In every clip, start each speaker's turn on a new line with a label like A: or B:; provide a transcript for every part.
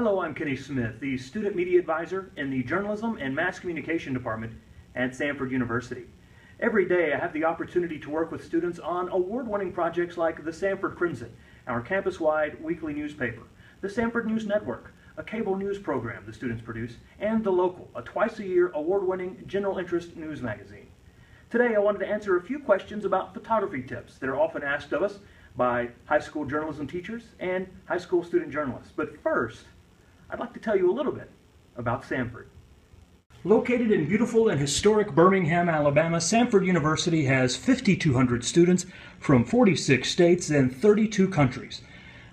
A: Hello, I'm Kenny Smith, the Student Media Advisor in the Journalism and Mass Communication Department at Samford University. Every day I have the opportunity to work with students on award-winning projects like the Samford Crimson, our campus-wide weekly newspaper, the Samford News Network, a cable news program the students produce, and The Local, a twice-a-year award-winning general interest news magazine. Today I wanted to answer a few questions about photography tips that are often asked of us by high school journalism teachers and high school student journalists. But first, I'd like to tell you a little bit about Samford. Located in beautiful and historic Birmingham, Alabama, Samford University has 5,200 students from 46 states and 32 countries.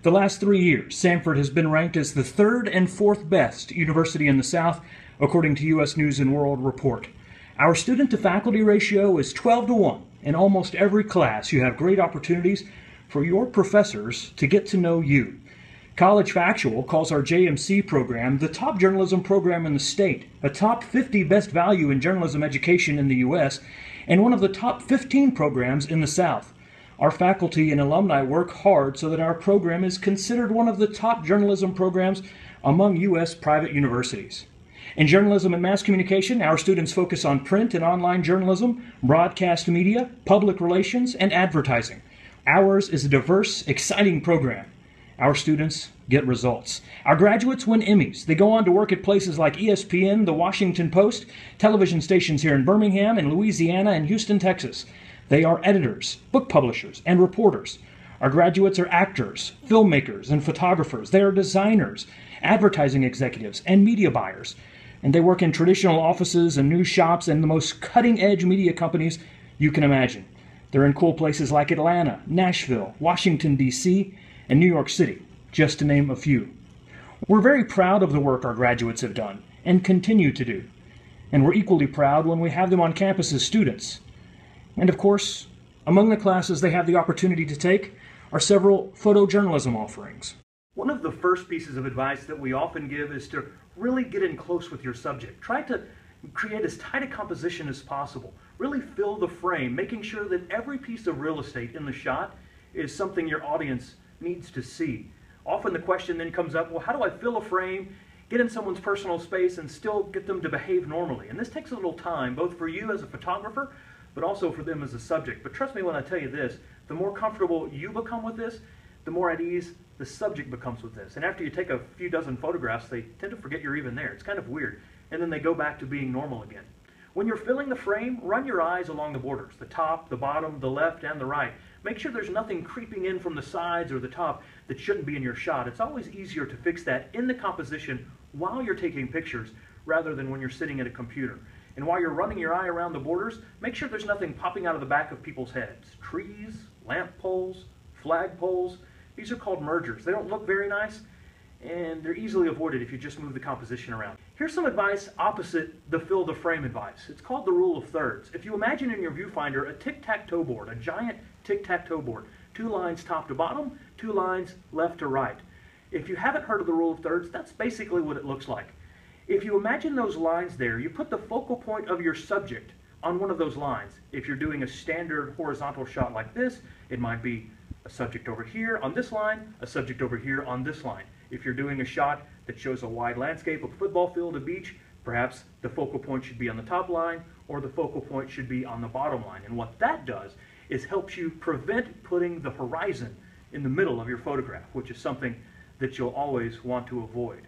A: The last 3 years, Samford has been ranked as the third and fourth best university in the South, according to U.S. News & World Report. Our student-to-faculty ratio is 12-1. In almost every class, you have great opportunities for your professors to get to know you. College Factual calls our JMC program the top journalism program in the state, a top 50 best value in journalism education in the U.S., and one of the top 15 programs in the South. Our faculty and alumni work hard so that our program is considered one of the top journalism programs among U.S. private universities. In journalism and mass communication, our students focus on print and online journalism, broadcast media, public relations, and advertising. Ours is a diverse, exciting program. Our students get results. Our graduates win Emmys. They go on to work at places like ESPN, The Washington Post, television stations here in Birmingham and Louisiana and Houston, Texas. They are editors, book publishers, and reporters. Our graduates are actors, filmmakers, and photographers. They are designers, advertising executives, and media buyers. And they work in traditional offices and news shops and the most cutting-edge media companies you can imagine. They're in cool places like Atlanta, Nashville, Washington, D.C., and New York City, just to name a few. We're very proud of the work our graduates have done and continue to do. And we're equally proud when we have them on campus as students. And of course, among the classes they have the opportunity to take are several photojournalism offerings. One of the first pieces of advice that we often give is to really get in close with your subject. Try to create as tight a composition as possible. Really fill the frame, making sure that every piece of real estate in the shot is something your audience needs to see. Often the question then comes up, well, how do I fill a frame, get in someone's personal space, and still get them to behave normally? And this takes a little time, both for you as a photographer, but also for them as a subject. But trust me when I tell you this, the more comfortable you become with this, the more at ease the subject becomes with this. And after you take a few dozen photographs, they tend to forget you're even there. It's kind of weird. And then they go back to being normal again. When you're filling the frame, run your eyes along the borders, the top, the bottom, the left, and the right. Make sure there's nothing creeping in from the sides or the top that shouldn't be in your shot. It's always easier to fix that in the composition while you're taking pictures rather than when you're sitting at a computer. And while you're running your eye around the borders, make sure there's nothing popping out of the back of people's heads. Trees, lamp poles, flag poles, these are called mergers. They don't look very nice, and they're easily avoided if you just move the composition around. Here's some advice opposite the fill the frame advice. It's called the rule of thirds. If you imagine in your viewfinder a tic-tac-toe board, a giant tic-tac-toe board, 2 lines top to bottom, 2 lines left to right. If you haven't heard of the rule of thirds, that's basically what it looks like. If you imagine those lines there, you put the focal point of your subject on one of those lines. If you're doing a standard horizontal shot like this, it might be a subject over here on this line, a subject over here on this line. If you're doing a shot that shows a wide landscape, a football field, a beach, perhaps the focal point should be on the top line or the focal point should be on the bottom line. And what that does is helps you prevent putting the horizon in the middle of your photograph, which is something that you'll always want to avoid.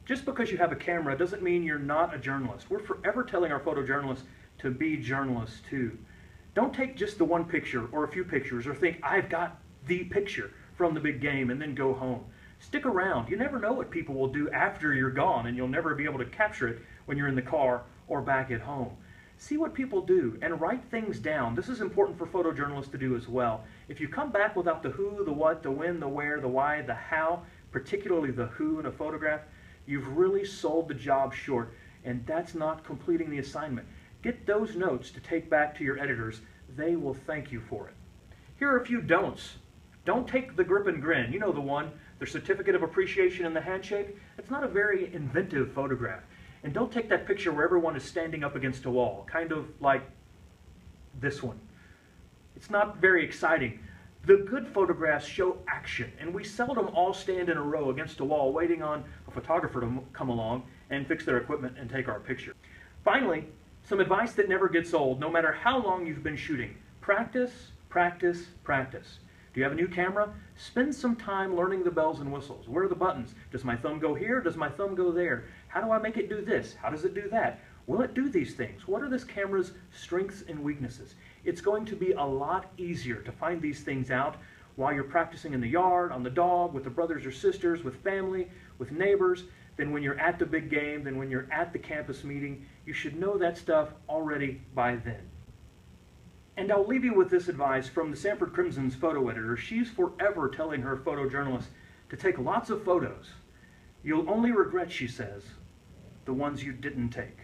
A: Just because you have a camera doesn't mean you're not a journalist. We're forever telling our photojournalists to be journalists too. Don't take just the one picture or a few pictures or think, I've got the picture from the big game and then go home. Stick around. You never know what people will do after you're gone, and you'll never be able to capture it when you're in the car or back at home. See what people do and write things down. This is important for photojournalists to do as well. If you come back without the who, the what, the when, the where, the why, the how, particularly the who in a photograph, you've really sold the job short, and that's not completing the assignment. Get those notes to take back to your editors. They will thank you for it. Here are a few don'ts. Don't take the grip and grin. You know the one, the certificate of appreciation and the handshake. It's not a very inventive photograph. And don't take that picture where everyone is standing up against a wall, kind of like this one. It's not very exciting. The good photographs show action, and we seldom all stand in a row against a wall waiting on a photographer to come along and fix their equipment and take our picture. Finally, some advice that never gets old, no matter how long you've been shooting. Practice, practice, practice. Do you have a new camera? Spend some time learning the bells and whistles. Where are the buttons? Does my thumb go here? Does my thumb go there? How do I make it do this? How does it do that? Will it do these things? What are this camera's strengths and weaknesses? It's going to be a lot easier to find these things out while you're practicing in the yard, on the dog, with the brothers or sisters, with family, with neighbors, than when you're at the big game, than when you're at the campus meeting. You should know that stuff already by then. And I'll leave you with this advice from the Samford Crimson's photo editor. She's forever telling her photojournalists to take lots of photos. You'll only regret, she says, the ones you didn't take.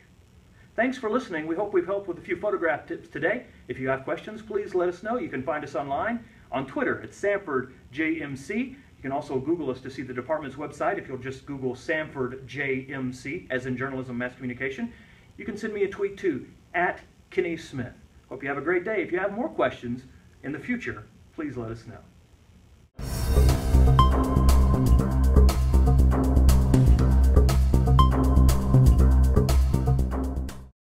A: Thanks for listening. We hope we've helped with a few photograph tips today. If you have questions, please let us know. You can find us online on Twitter at SamfordJMC. You can also Google us to see the department's website. If you'll just Google SamfordJMC, as in journalism, mass communication. You can send me a tweet too, at Kenny Smith. Hope you have a great day. If you have more questions in the future, please let us know.